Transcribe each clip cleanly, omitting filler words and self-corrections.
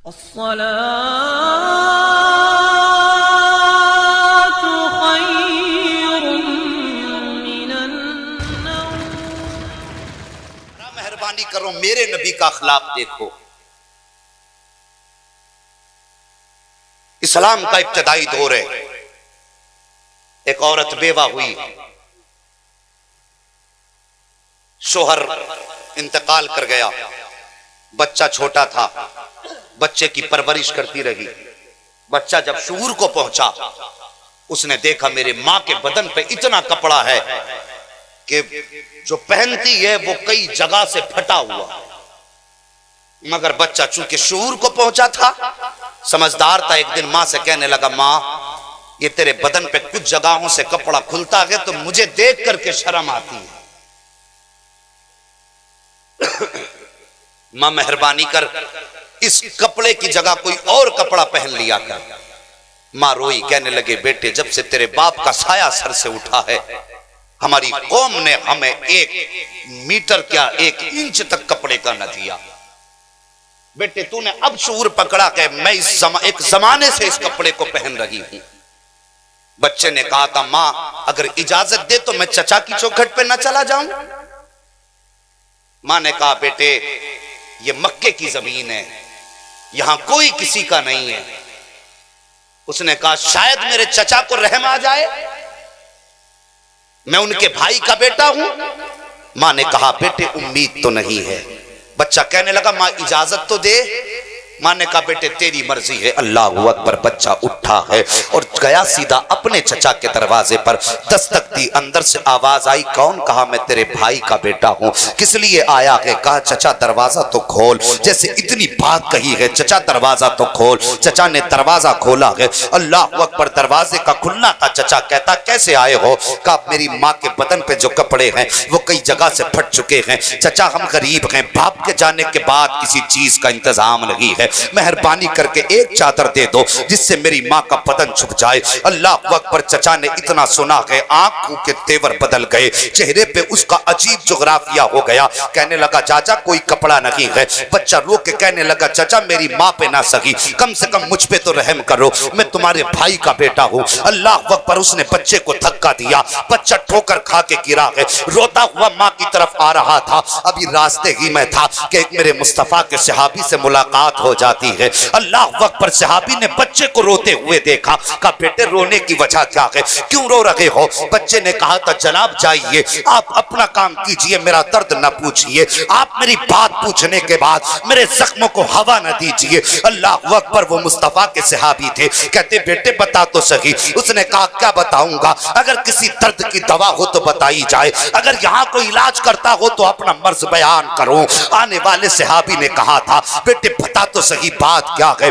अस्सलातु खैरुम मिनन्नौम। मेहरबानी करो मेरे नबी का अखलाक देखो। इस्लाम का इब्तदाई दौर है। एक औरत बेवा हुई, शोहर इंतकाल कर गया, बच्चा छोटा था, बच्चे की परवरिश करती रही। बच्चा जब शूर को पहुंचा, उसने देखा मेरे मां के बदन पे इतना कपड़ा है कि जो पहनती है वो कई जगह से फटा हुआ। मगर बच्चा चूंकि शूर को पहुंचा था, समझदार था, एक दिन मां से कहने लगा, मां ये तेरे बदन पे कुछ जगहों से कपड़ा खुलता है तो मुझे देख करके शर्म आती है। मां मेहरबानी कर इस कपड़े की जगह कोई और कपड़ा पहन लिया कर। मां रोई, कहने लगे, बेटे जब से तेरे बाप का साया सर से उठा है, हमारी कौम ने हमें 1 मीटर क्या 1 इंच तक कपड़े का न दिया। बेटे तूने अब शऊर पकड़ा कि मैं एक जमाने से इस कपड़े को पहन रही हूं। बच्चे ने कहा था, मां अगर इजाजत दे तो मैं चचा की चौखट पे न चला जाऊं। मां ने कहा, बेटे ये मक्के की जमीन है, यहां कोई किसी का नहीं है। उसने कहा, शायद मेरे चचा को रहम आ जाए, मैं उनके भाई का बेटा हूं। मां ने कहा, बेटे उम्मीद तो नहीं है। बच्चा कहने लगा, मां इजाजत तो दे। मां ने कहा, बेटे तेरी मर्जी है। अल्लाह अकबर। बच्चा उठा है और गया सीधा अपने चचा के दरवाजे पर, दस्तक दी, अंदर से आवाज आई, कौन? कहा, मैं तेरे भाई का बेटा हूं। किस लिए आया है? कहा, चचा दरवाजा तो खोल। जैसे इतनी बात कही है, चचा दरवाजा तो खोल। चचा ने दरवाजा खोला है। अल्लाह अकबर। दरवाजे का खुलना था। चचा कहता, कैसे आए हो? कहा, मेरी माँ के बदन पे जो कपड़े हैं वो कई जगह से फट चुके हैं। चचा हम गरीब हैं, बाप के जाने के बाद किसी चीज का इंतजाम नहीं है, मेहरबानी करके एक चादर दे दो जिससे मेरी माँ का बदन छुप जाए। अल्लाह अकबर। चचा ने इतना सुना है, आंखों के तेवर बदल गए, चेहरे पे उसका अजीब जोग्राफिया हो गया। कहने लगा, चाचा कोई कपड़ा नहीं है। बच्चा रो के कहने लगा, चाचा मेरी माँ पे ना सकी, कम से कम मुझ पे तो रहम करो, मैं तुम्हारे भाई का बेटा हूँ। अल्लाह अकबर। उसने बच्चे को धक्का दिया, बच्चा ठोकर खा के गिरा है, रोता हुआ माँ की तरफ आ रहा था। अभी रास्ते ही में था कि मेरे मुस्तफा के सहाबी से मुलाकात हो जाती है। अल्लाह अकबर। सहाबी ने बच्चे को रोते हुए देखा। कहा, बेटे रोने की वजह क्या है, क्यों रो रहे हो? बच्चे ने कहा था, जनाब जाइए, आप अपना काम कीजिए, मेरा दर्द न पूछिए, आप मेरी बात पूछने के बाद मेरे जख्मों को हवा न दीजिए। अल्लाह अकबर। वो मुस्तफा के सहाबी थे। कहते, बेटे बता तो सही। उसने कहा, क्या बताऊंगा, अगर किसी दर्द की दवा हो तो बताई जाए, अगर यहाँ कोई इलाज करता हो तो अपना मर्ज बयान करो। आने वाले सहाबी ने कहा था, बेटे बता तो सही बात क्या है?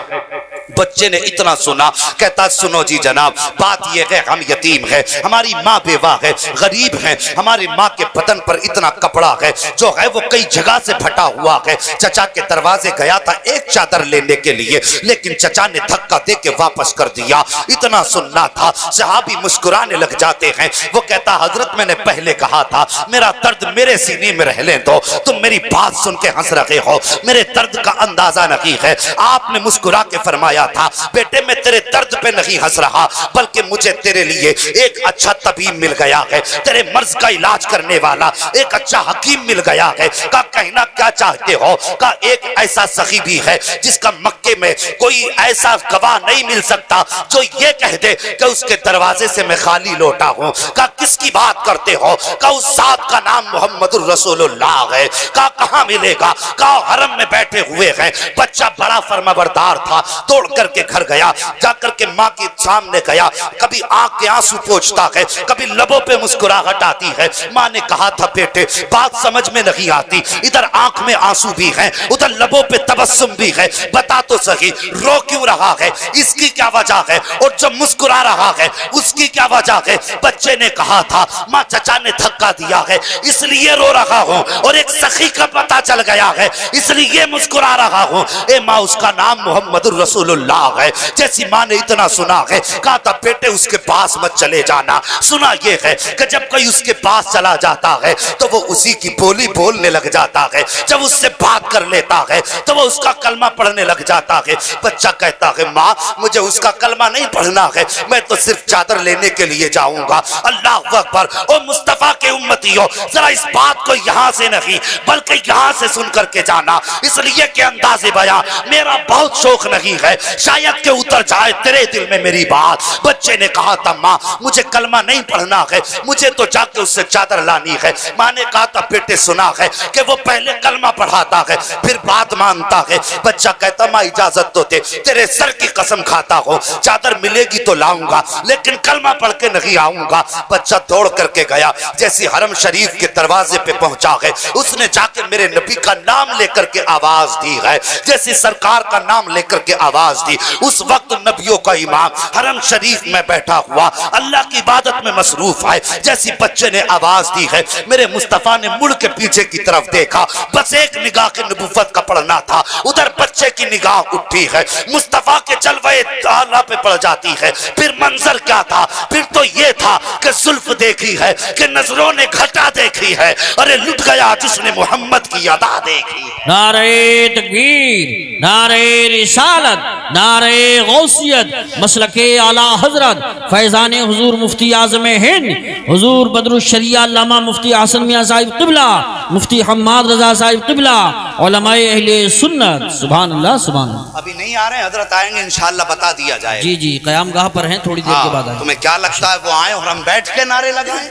बच्चे ने इतना सुना, कहता, सुनो जी जनाब, बात यह है, हम यतीम है, हमारी माँ बेवा है, गरीब है, हमारी माँ के बदन पर इतना कपड़ा है जो है वो कई जगह से फटा हुआ है। चचा के दरवाजे गया था एक चादर लेने के लिए, लेकिन चचा ने धक्का दे के वापस कर दिया। इतना सुनना था, सहाबी मुस्कुराने लग जाते हैं। वो कहता, हजरत मैंने पहले कहा था मेरा दर्द मेरे सीने में रहने दो, तुम मेरी बात सुन के हंस रहे हो, मेरे दर्द का अंदाजा नहीं है। आपने मुस्कुरा के फरमाया था, बेटे मैं तेरे दर्द पे नहीं हंस रहा, बल्कि मुझे तेरे लिए एक अच्छा तबीब मिल गया है, तेरे मर्ज का इलाज करने वाला एक अच्छा हकीम मिल गया है। का कहना क्या चाहते हो? का एक ऐसा सखी भी है जिसका मक्के में कोई ऐसा गवाह नहीं मिल सकता जो ये कह दे कि उसके दरवाजे से मैं खाली लौटा हूँ। का किसकी बात करते हो? का उस जात का नाम मोहम्मदुर रसूलुल्लाह है। का कहाँ मिलेगा? का हरम में बैठे हुए हैं। बच्चा बड़ा फरमाबरदार था, दौड़ करके घर गया, जाकर के माँ के सामने गया, कभी आंख के आंसू पोंछता है, कभी लबों पे मुस्कुराहट आती है। माँ ने कहा था, बेटे बात समझ में नहीं आती, इधर आंख में आंसू भी है, उधर लबों पे तबस्सुम भी है, बता तो सही रो क्यों रहा है, इसकी क्या वजह है, और जब मुस्कुरा रहा है उसकी क्या वजह है? बच्चे ने कहा था, माँ चचा ने धक्का दिया है इसलिए रो रहा हूँ, और एक सखी का पता चल गया है इसलिए मुस्कुरा रहा हूँ। ए माँ, उसका नाम मोहम्मदुर रसूलुल्लाह रसूलुल्लाह है। जैसी माँ ने इतना सुना है, कहा था बेटे उसके पास मत चले जाना। सुना ये है कि जब कोई उसके पास चला जाता है तो वो उसी की बोली बोलने लग जाता है, जब उससे बात कर लेता है तो वो उसका कलमा पढ़ने लग जाता है। बच्चा कहता है माँ मुझे उसका कलमा नहीं पढ़ना है, मैं तो सिर्फ चादर लेने के लिए जाऊंगा। अल्लाह अकबर। ओ मुस्तफा के उम्मतियों, जरा इस बात को यहाँ से नहीं बल्कि यहाँ से सुन करके जाना, इसलिए कि अंदाज़े बयां मेरा बहुत शौक नहीं है, शायद के उतर जाए तेरे दिल में मेरी बात। बच्चे ने कहा था माँ मुझे कलमा नहीं पढ़ना है, मुझे तो जाके उससे चादर लानी है। माँ ने कहा था बेटे सुना है कि वो पहले कलमा पढ़ाता है फिर बात मानता है। बच्चा कहता माँ इजाजत तो दे, तेरे सर की कसम खाता हो चादर मिलेगी तो लाऊंगा लेकिन कलमा पढ़ के नहीं आऊंगा। बच्चा दौड़ करके गया, जैसे हरम शरीफ के दरवाजे पे पहुंचा है उसने जाके मेरे नबी का नाम लेकर के आवाज दी है, जैसे सरकार का नाम लेकर के आवाज दी। उस वक्त नबियों का इमाम हरम शरीफ में बैठा हुआ अल्लाह की इबादत में मसरूफ है। जैसी बच्चे ने आवाज दी है मेरे मुस्तफा ने मुड़ के पीछे की तरफ देखा, बस एक निगाह के नबूवत का पढ़ना था, उधर बच्चे की निगाह उठी है, मुस्तफा के जलवे आला पे पड़ जाती है। फिर मंजर क्या था, फिर तो ये था कि जुल्फ देखी है कि नजरों ने घटा देखी है, अरे लुट गया जिसने मोहम्मद की अदा देखी। नारे तकबीर, नारे रिसालत, नारे गौसियत, मसलके आला हजरत फैजान हुजूर मुफ्ती आज़म हिंद हुजूर बदरुश शरिया अल्लामा मुफ्ती हसन मियां साहिब क़िबला, मुफ्ती हम्माद रजा साहिब क़िबला, उलमाए अहले सुन्नत। सुभान अल्लाह सुभान अल्लाह। अभी नहीं आ रहे हैं, हजरत आएंगे इंशाअल्लाह बता दिया जाएगा। जी जी क़याम गाह पर हैं, थोड़ी देर के बाद आए। तुम्हें क्या लगता है वो आए और हम बैठ के नारे लगाएं?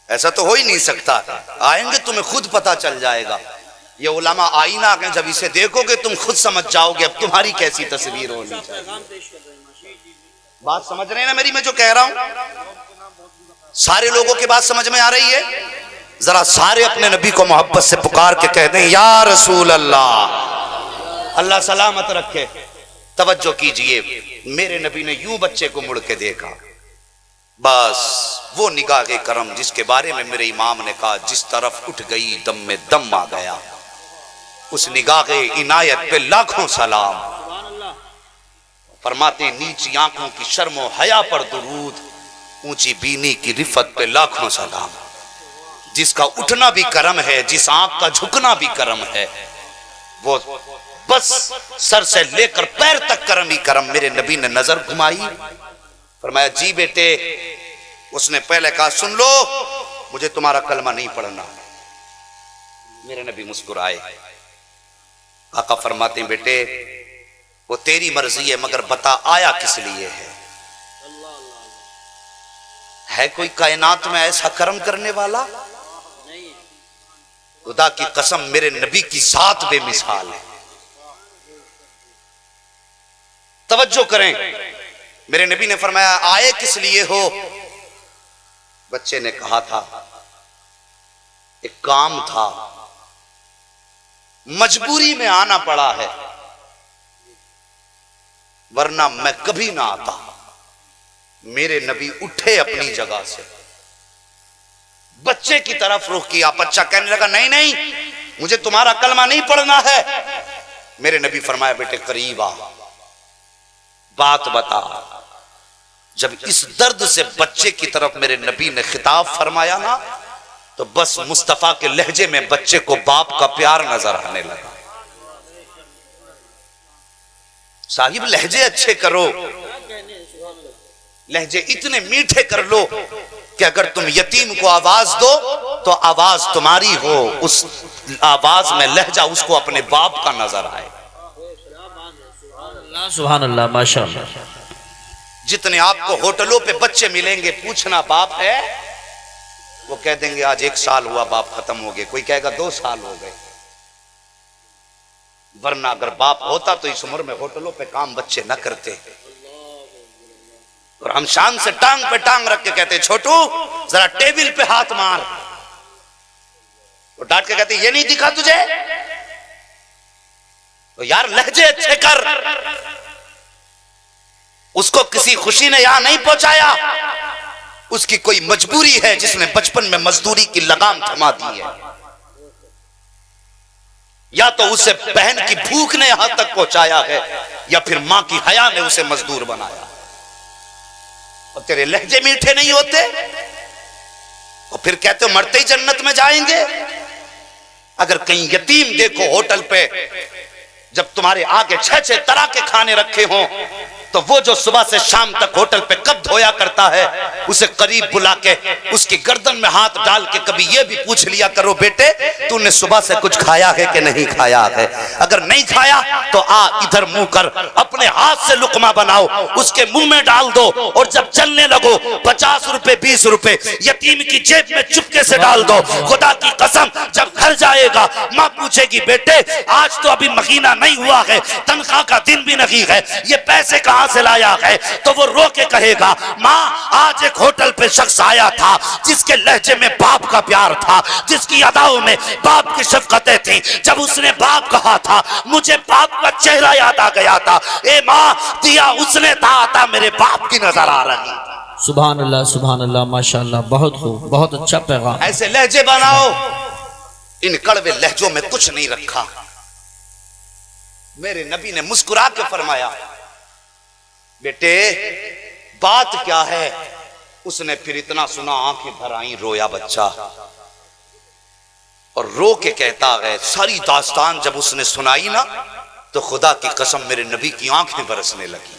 ऐसा तो हो ही नहीं सकता। आएंगे तुम्हें खुद पता चल जाएगा। ये उलमा आईना है, जब इसे देखोगे तुम खुद समझ जाओगे अब तुम्हारी कैसी तस्वीर होनी चाहिए। बात समझ रहे हैं ना मेरी, मैं जो कह रहा हूं सारे लोगों की बात समझ में आ रही है? जरा सारे अपने नबी को मोहब्बत से पुकार के कह दें या रसूल अल्लाह। अल्लाह सलामत रखे। तवज्जो कीजिए, मेरे नबी ने यूं बच्चे को मुड़ के देखा, बस वो निगाह करम जिसके बारे में मेरे इमाम ने कहा जिस तरफ उठ गई दम में दम आ गया, उस निगाह इनायत पे लाखों सलाम। फरमाते नीची आंखों की शर्मो हया पर दुरूद, ऊंची बीनी की रिफत पे लाखों सलाम। जिसका उठना भी करम है, जिस आंख का झुकना भी करम है, वो बस सर से लेकर पैर तक करम ही करम। मेरे नबी ने नजर घुमाई, फरमाया जी बेटे। उसने पहले कहा सुन लो मुझे तुम्हारा कलमा नहीं पढ़ना। मेरे नबी मुस्कुराए। आका फरमाते बेटे वो तेरी मर्जी है मगर बता आया किस लिए है कोई कायनात में ऐसा कर्म करने वाला? खुदा की कसम मेरे नबी की जात बेमिसाल है। तवज्जो करें, मेरे नबी ने फरमाया आए किस लिए हो? बच्चे ने कहा था एक काम था, मजबूरी में आना पड़ा है, वरना मैं कभी ना आता। मेरे नबी उठे अपनी जगह से, बच्चे की तरफ रुख किया। बच्चा कहने लगा नहीं नहीं मुझे तुम्हारा कलमा नहीं पढ़ना है। मेरे नबी फरमाया बेटे करीब आ, बात बता। जब इस दर्द से बच्चे की तरफ मेरे नबी ने खिताब फरमाया ना, तो बस मुस्तफा के लहजे में बच्चे को बाप का प्यार नजर आने लगा। साहिब लहजे अच्छे करो, लहजे इतने मीठे कर लो कि अगर तुम यतीम को आवाज दो तो आवाज तुम्हारी हो, उस आवाज में लहजा उसको अपने बाप का नजर आए। सुभान अल्लाह माशाअल्लाह। जितने आपको होटलों पे बच्चे मिलेंगे, पूछना बाप है, वो कह देंगे आज 1 साल हुआ बाप खत्म हो गए, कोई कहेगा 2 साल हो गए। वरना अगर बाप होता तो इस उम्र में होटलों पे काम बच्चे न करते। और हम शान से टांग पे टांग रख के कहते छोटू जरा टेबल पे हाथ मार, वो डांट के कहते ये नहीं दिखा तुझे? तो यार लहजे अच्छे कर। उसको किसी खुशी ने यहां नहीं पहुंचाया, उसकी कोई मजबूरी है जिसने बचपन में मजदूरी की लगाम थमा दी है, या तो उसे बहन की भूख ने यहां तक पहुंचाया है, या फिर मां की हया ने उसे मजदूर बनाया? और तेरे लहजे मीठे नहीं होते और फिर कहते हो मरते ही जन्नत में जाएंगे। अगर कहीं यतीम देखो होटल पे, जब तुम्हारे आगे 6-6 तरह के खाने रखे हों, तो वो जो सुबह से शाम तक होटल पे कब धोया करता है, उसे करीब बुला के उसकी गर्दन में हाथ डाल के कभी ये भी पूछ लिया करो, बेटे तूने सुबह से कुछ खाया है कि नहीं खाया है? अगर नहीं खाया तो आ इधर मुंह कर, अपने हाथ से लुकमा बनाओ, उसके मुंह में डाल दो, और जब चलने लगो 50 रुपए 20 रुपए यतीम की जेब में चुपके से डाल दो। खुदा की कसम, जब घर जाएगा माँ पूछेगी बेटे आज तो अभी महीना नहीं हुआ है, तनख्वाह का दिन भी नहीं है, ये पैसे कहां से लाया है? तो वो रो के कहेगा माँ आज एक होटल पे शख्स आया था जिसके लहजे में बाप का प्यार था, जिसकी अदाओं में बाप की शफकतें थी। जब उसने बाप कहा था मुझे बाप का चेहरा याद आ गया था। ए माँ दिया उसने था मेरे बाप की नजर आ रही। सुभान अल्लाह माशाअल्लाह, बहुत खूब, बहुत अच्छा पैगाम। ऐसे लहजे बनाओ। इन कड़वे लहजों में कुछ नहीं रखा। मेरे नबी ने मुस्कुरा के फरमाया बेटे बात क्या है? उसने फिर इतना सुना, आंखें भर आई, रोया बच्चा, और रो के कहता है सारी दास्तान जब उसने सुनाई ना, तो खुदा की कसम मेरे नबी की आंखें बरसने लगी।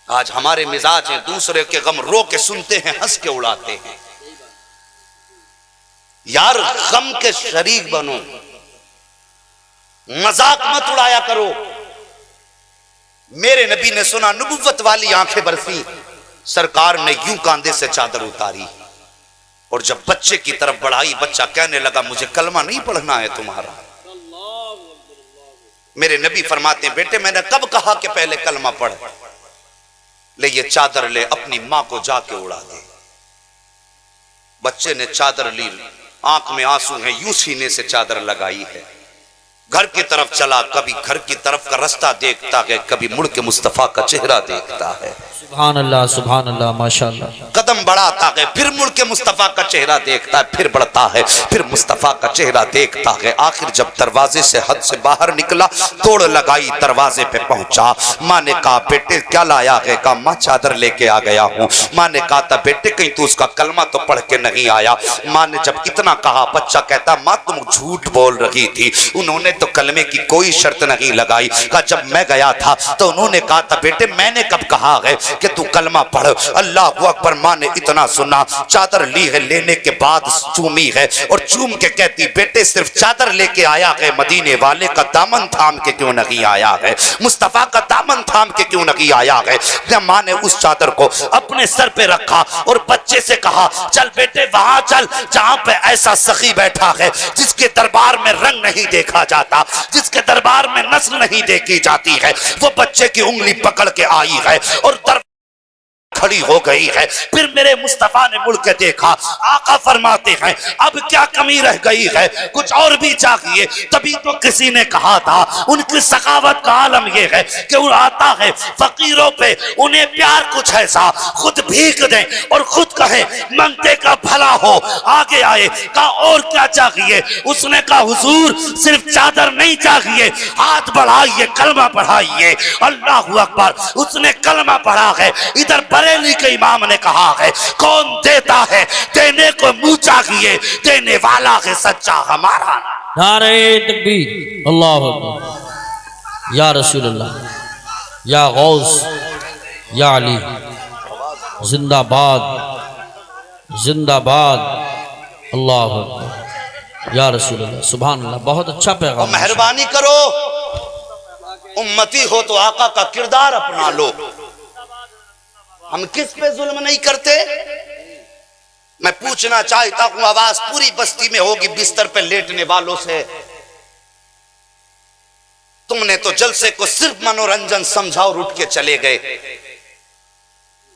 आज हमारे मिजाज हैं दूसरे के गम रो के सुनते हैं, हंस के उड़ाते हैं। यार गम के शरीक बनो, मजाक मत उड़ाया करो। मेरे नबी ने सुना, नबुव्वत वाली आंखें बरसी, सरकार ने यूं कांधे से चादर उतारी और जब बच्चे की तरफ बढ़ाई, बच्चा कहने लगा मुझे कलमा नहीं पढ़ना है तुम्हारा। मेरे नबी फरमाते हैं बेटे मैंने कब कहा कि पहले कलमा पढ़? ले ये चादर ले, अपनी मां को जाके उड़ा दे। बच्चे ने चादर ली, आंख में आंसू हैं, यूं सीने से चादर लगाई है, घर की तरफ चला, कभी घर की तरफ का रास्ता देखता है, कभी मुड़ के मुस्तफा का चेहरा देखता है। सुभान अल्लाह माशाअल्लाह। कदम बढ़ाता है, फिर मुड़ के मुस्तफा का चेहरा देखता है, फिर बढ़ता है, फिर मुस्तफा का चेहरा देखता है। आखिर जब दरवाजे से हद से बाहर निकला, तोड़ लगाई, दरवाजे पे पहुंचा। माँ ने कहा बेटे क्या लाया है? कहा माँ चादर लेके आ गया हूँ। माँ ने कहा था बेटे कहीं तू उसका कलमा तो पढ़ के नहीं आया? माँ ने जब इतना कहा, बच्चा कहता माँ तुम झूठ बोल रही थी, उन्होंने तो कलमे की कोई शर्त नहीं लगाई। कहा जब मैं गया था तो उन्होंने कहा था बेटे मैंने कब कहा है कि तू कलमा पढ़? अल्लाह अकबर। माँ ने इतना सुना, चादर ली है, लेने के बाद चूमी है और चूम के कहती बेटे सिर्फ चादर लेके आया है, मदीने वाले का दामन थाम के क्यों नहीं आया है? मुस्तफा का दामन थाम के क्यों नहीं आया है? माँ ने उस चादर को अपने सर पे रखा और बच्चे से कहा चल बेटे वहां चल जहां पे ऐसा सखी बैठा है जिसके दरबार में रंग नहीं देखा जाता, जिसके दरबार में नस्ल नहीं देखी जाती है। वो बच्चे की उंगली पकड़ के आई है और खड़ी हो गई है। फिर मेरे मुस्तफा ने मुड़ के देखा, आका फरमाते हैं अब क्या कमी रह गई है, कुछ और भी चाहिए। तभी तो किसी ने कहा था उनकी सखावत का आलम यह है कि वो आता है फकीरों पे, उन्हें प्यार कुछ ऐसा खुद भीख दें और खुद कहे मंगते का भला हो, आगे आए। कहा और क्या चाहिए? उसने कहा हुजूर सिर्फ चादर नहीं चाहिए, हाथ बढ़ाइए, कलमा पढ़ाइए। अल्लाहू अकबर। उसने कलमा पढ़ा है। इधर बरेली के इमाम ने कहा है कौन देता है देने को मुंह चाहिए, देने वाला है सच्चा हमारा। नारे तकबीर, अल्लाह अकबर, या रसूल अल्लाह, या गौस, या अली, जिंदाबाद जिंदाबाद, अल्लाह अकबर, या रसूल अल्लाह, सुभान अल्लाह। बहुत अच्छा पैगाम। मेहरबानी करो, उम्मती हो तो आका का किरदार अपना लो। हम किस पे जुल्म नहीं करते? मैं पूछना चाहता हूं, आवाज पूरी बस्ती में होगी बिस्तर पे लेटने वालों से, तुमने तो जलसे को सिर्फ मनोरंजन समझा और उठ के चले गए।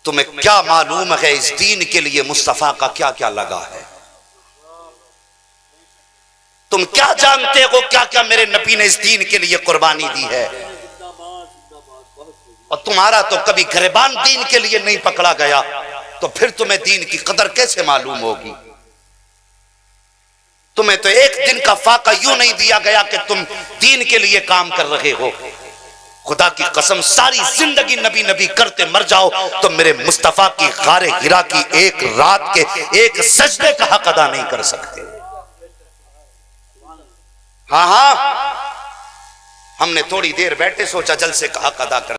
तुम्हें क्या मालूम है इस दीन के लिए मुस्तफा का क्या क्या लगा है? तुम क्या जानते हो क्या क्या मेरे नबी ने इस दीन के लिए कुर्बानी दी है? और तुम्हारा तो कभी गिरबान दीन के लिए नहीं पकड़ा गया, तो फिर तुम्हें दीन की कदर कैसे मालूम होगी? तुम्हें तो एक दिन का फाका यूं नहीं दिया गया कि तुम दीन के लिए काम कर रहे हो। खुदा की कसम सारी जिंदगी नबी नबी करते मर जाओ तो मेरे मुस्तफा की गारे हिरा की एक रात के एक सजदे का हक अदा नहीं कर सकते। हाँ हाँ, हमने थोड़ी देर बैठे सोचा जलसे का हक अदा कर